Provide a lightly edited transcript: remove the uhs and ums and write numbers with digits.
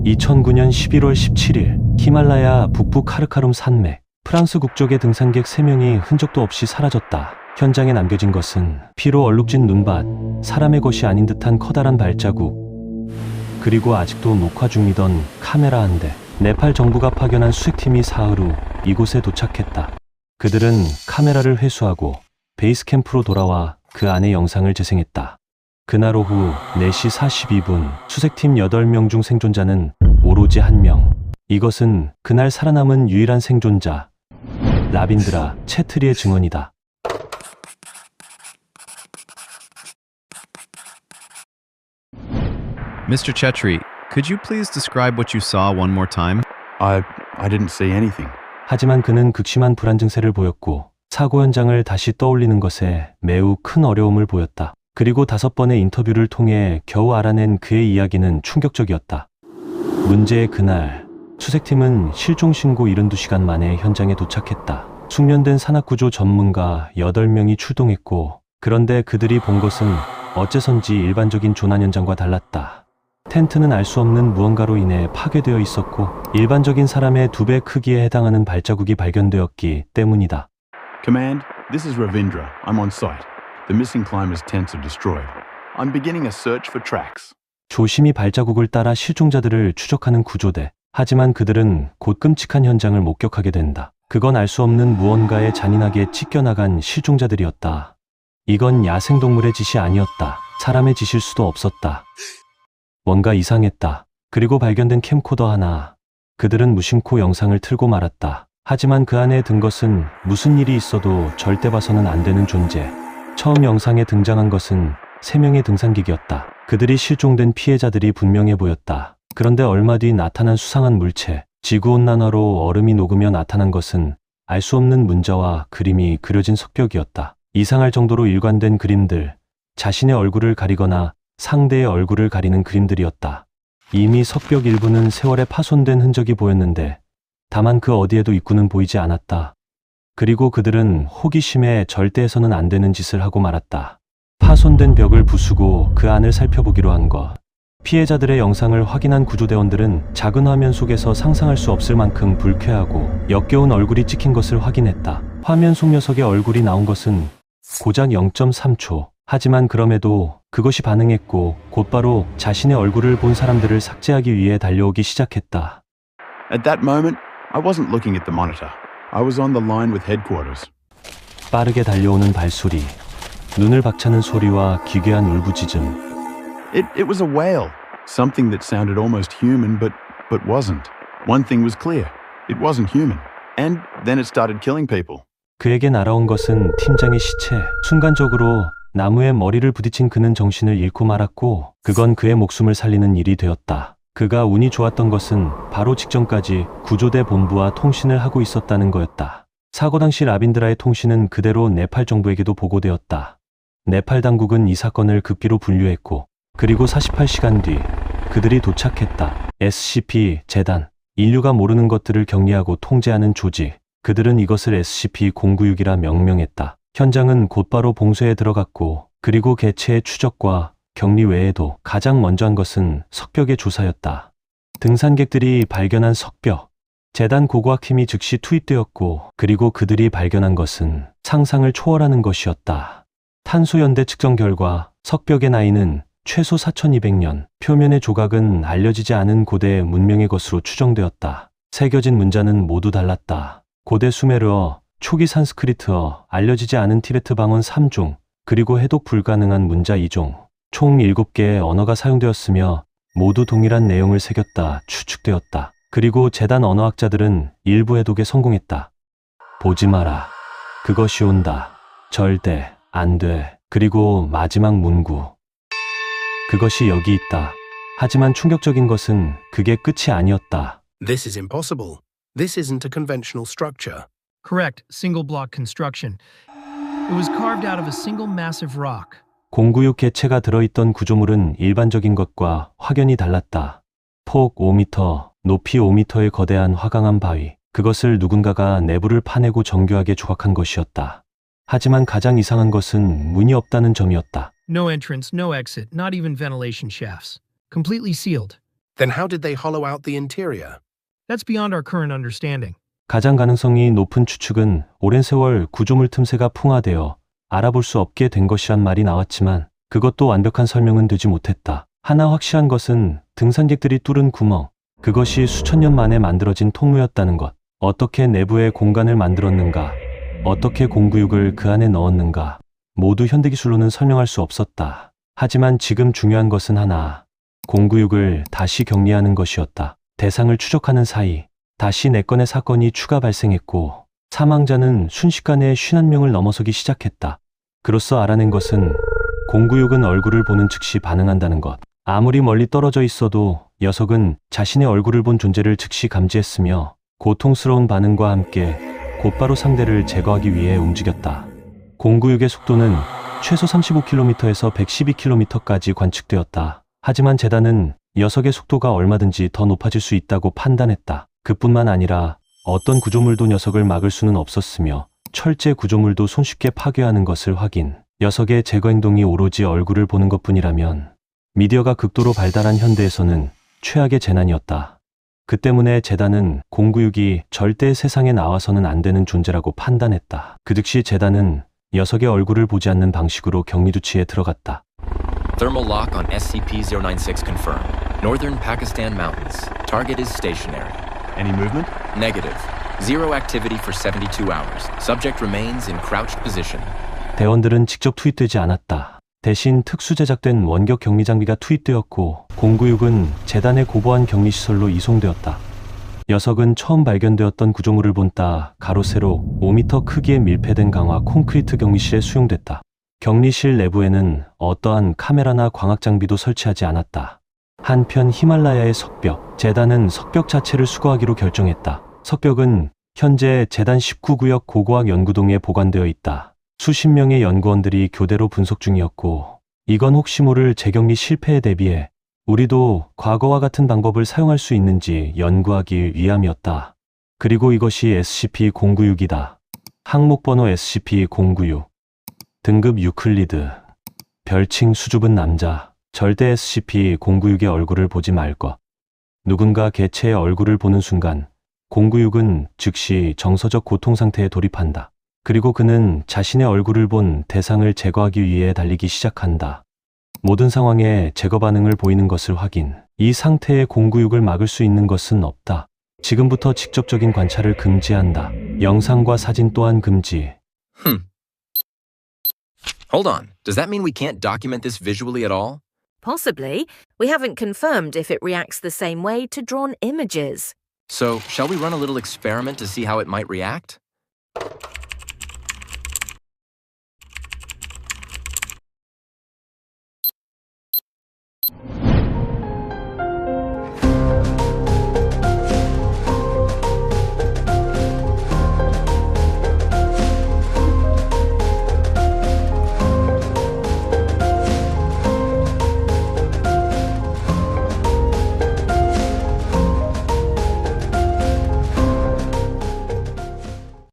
2009년 11월 17일 히말라야 북부 카르카룸 산맥, 프랑스 국적의 등산객 3명이 흔적도 없이 사라졌다. 현장에 남겨진 것은 피로 얼룩진 눈밭, 사람의 것이 아닌 듯한 커다란 발자국, 그리고 아직도 녹화 중이던 카메라 한 대. 네팔 정부가 파견한 수색팀이 사흘 후 이곳에 도착했다. 그들은 카메라를 회수하고 베이스 캠프로 돌아와 그 안의 영상을 재생했다. 그날 오후 4시 42분 수색팀 8명 중 생존자는 오로지 1명. 이것은 그날 살아남은 유일한 생존자 라빈드라 채트리의 증언이다. Mr. Chetri, could you please describe what you saw one more time? I didn't see anything. 하지만 그는 극심한 불안 증세를 보였고 사고 현장을 다시 떠올리는 것에 매우 큰 어려움을 보였다. 그리고 5번의 인터뷰를 통해 겨우 알아낸 그의 이야기는 충격적이었다. 문제의 그날 수색팀은 실종 신고 72시간 만에 현장에 도착했다. 숙련된 산악구조 전문가 8명이 출동했고, 그런데 그들이 본 것은 어째선지 일반적인 조난 현장과 달랐다. 텐트는 알 수 없는 무언가로 인해 파괴되어 있었고 일반적인 사람의 2배 크기에 해당하는 발자국이 발견되었기 때문이다. Command, this is Ravindra. I'm on site. The missing climbers' tents are destroyed. I'm beginning a search for tracks. 조심히 발자국을 따라 실종자들을 추적하는 구조대. 하지만 그들은 곧 끔찍한 현장을 목격하게 된다. 그건 알 수 없는 무언가에 잔인하게 찢겨나간 실종자들이었다. 이건 야생동물의 짓이 아니었다. 사람의 짓일 수도 없었다. 뭔가 이상했다. 그리고 발견된 캠코더 하나. 그들은 무심코 영상을 틀고 말았다. 하지만 그 안에 든 것은 무슨 일이 있어도 절대 봐서는 안 되는 존재. 처음 영상에 등장한 것은 3명의 등산객이었다. 그들이 실종된 피해자들이 분명해 보였다. 그런데 얼마 뒤 나타난 수상한 물체, 지구온난화로 얼음이 녹으며 나타난 것은 알 수 없는 문자와 그림이 그려진 석벽이었다. 이상할 정도로 일관된 그림들, 자신의 얼굴을 가리거나 상대의 얼굴을 가리는 그림들이었다. 이미 석벽 일부는 세월에 파손된 흔적이 보였는데 다만 그 어디에도 입구는 보이지 않았다. 그리고 그들은 호기심에 절대 해서는 안 되는 짓을 하고 말았다. 파손된 벽을 부수고 그 안을 살펴보기로 한 것. 피해자들의 영상을 확인한 구조대원들은 작은 화면 속에서 상상할 수 없을 만큼 불쾌하고 역겨운 얼굴이 찍힌 것을 확인했다. 화면 속 녀석의 얼굴이 나온 것은 고작 0.3초. 하지만 그럼에도 그것이 반응했고 곧바로 자신의 얼굴을 본 사람들을 삭제하기 위해 달려오기 시작했다. At that moment, I wasn't looking at the monitor. I was on the line with headquarters. 빠르게 달려오는 발소리, 눈을 박차는 소리와 기괴한 울부짖음. It was a wail. Something that sounded almost human, but wasn't. One thing was clear. It wasn't human. And then it started killing people. 그에게 날아온 것은 팀장의 시체. 순간적으로 나무에 머리를 부딪힌 그는 정신을 잃고 말았고 그건 그의 목숨을 살리는 일이 되었다. 그가 운이 좋았던 것은 바로 직전까지 구조대 본부와 통신을 하고 있었다는 거였다. 사고 당시 라빈드라의 통신은 그대로 네팔 정부에게도 보고되었다. 네팔 당국은 이 사건을 급기로 분류했고 그리고 48시간 뒤 그들이 도착했다. SCP 재단, 인류가 모르는 것들을 격리하고 통제하는 조직. 그들은 이것을 SCP-096이라 명명했다. 현장은 곧바로 봉쇄에 들어갔고 그리고 개체의 추적과 격리 외에도 가장 먼저 한 것은 석벽의 조사였다. 등산객들이 발견한 석벽. 재단 고고학팀이 즉시 투입되었고 그리고 그들이 발견한 것은 상상을 초월하는 것이었다. 탄소연대 측정 결과 석벽의 나이는 최소 4200년, 표면의 조각은 알려지지 않은 고대 문명의 것으로 추정되었다. 새겨진 문자는 모두 달랐다. 고대 수메르어, 초기 산스크리트어, 알려지지 않은 티베트 방언 3종, 그리고 해독 불가능한 문자 2종, 총 7개의 언어가 사용되었으며 모두 동일한 내용을 새겼다 추측되었다. 그리고 재단 언어학자들은 일부 해독에 성공했다. 보지 마라. 그것이 온다. 절대 안 돼. 그리고 마지막 문구. 그것이 여기 있다. 하지만 충격적인 것은 그게 끝이 아니었다. This is impossible. This isn't a conventional structure. Correct, single block construction. It was carved out of a single massive rock. 096 개체가 들어있던 구조물은 일반적인 것과 확연히 달랐다. 폭 5m, 높이 5m의 거대한 화강암 바위. 그것을 누군가가 내부를 파내고 정교하게 조각한 것이었다. 하지만 가장 이상한 것은 문이 없다는 점이었다. No entrance, no exit, not even ventilation shafts. Completely sealed. Then how did they hollow out the interior? That's beyond our current understanding. 가장 가능성이 높은 추측은 오랜 세월 구조물 틈새가 풍화되어 알아볼 수 없게 된 것이란 말이 나왔지만 그것도 완벽한 설명은 되지 못했다. 하나 확실한 것은 등산객들이 뚫은 구멍, 그것이 수천 년 만에 만들어진 통로였다는 것. 어떻게 내부에 공간을 만들었는가, 어떻게 공구육을 그 안에 넣었는가, 모두 현대기술로는 설명할 수 없었다. 하지만 지금 중요한 것은 하나, 공구육을 다시 격리하는 것이었다. 대상을 추적하는 사이 다시 4건의 사건이 추가 발생했고 사망자는 순식간에 51명을 넘어서기 시작했다. 그로써 알아낸 것은 공구육은 얼굴을 보는 즉시 반응한다는 것. 아무리 멀리 떨어져 있어도 녀석은 자신의 얼굴을 본 존재를 즉시 감지했으며 고통스러운 반응과 함께 곧바로 상대를 제거하기 위해 움직였다. 공구육의 속도는 최소 35km에서 112km까지 관측되었다. 하지만 재단은 녀석의 속도가 얼마든지 더 높아질 수 있다고 판단했다. 그뿐만 아니라 어떤 구조물도 녀석을 막을 수는 없었으며 철제 구조물도 손쉽게 파괴하는 것을 확인. 녀석의 제거 행동이 오로지 얼굴을 보는 것뿐이라면 미디어가 극도로 발달한 현대에서는 최악의 재난이었다. 그 때문에 재단은 공구육이 절대 세상에 나와서는 안 되는 존재라고 판단했다. 그 즉시 재단은 녀석의 얼굴을 보지 않는 방식으로 격리조치에 들어갔다. Thermal lock on SCP-096 confirmed. Northern Pakistan Mountains. Target is stationary. Any movement? Negative. Zero activity for 72 hours. Subject remains in crouched position. 대원들은 직접 투입되지 않았다. 대신 특수 제작된 원격 격리 장비가 투입되었고 공구육은 재단의 고보안 격리시설로 이송되었다. 녀석은 처음 발견되었던 구조물을 본따 가로 세로 5m 크기의 밀폐된 강화 콘크리트 격리실에 수용됐다. 격리실 내부에는 어떠한 카메라나 광학 장비도 설치하지 않았다. 한편 히말라야의 석벽, 재단은 석벽 자체를 수거하기로 결정했다. 석벽은 현재 재단 19구역 고고학 연구동에 보관되어 있다. 수십 명의 연구원들이 교대로 분석 중이었고 이건 혹시 모를 재격리 실패에 대비해 우리도 과거와 같은 방법을 사용할 수 있는지 연구하기 위함이었다. 그리고 이것이 SCP-096이다. 항목번호 SCP-096. 등급 유클리드. 별칭 수줍은 남자. 절대 SCP-096의 얼굴을 보지 말 것. 누군가 개체의 얼굴을 보는 순간 096은 즉시 정서적 고통 상태에 돌입한다. 그리고 그는 자신의 얼굴을 본 대상을 제거하기 위해 달리기 시작한다. 모든 상황에 제거 반응을 보이는 것을 확인. 이 상태의 096을 막을 수 있는 것은 없다. 지금부터 직접적인 관찰을 금지한다. 영상과 사진 또한 금지. Hold on. Does that mean we can't document this visually at all? Possibly. We haven't confirmed if it reacts the same way to drawn images. So, shall we run a little experiment to see how it might react?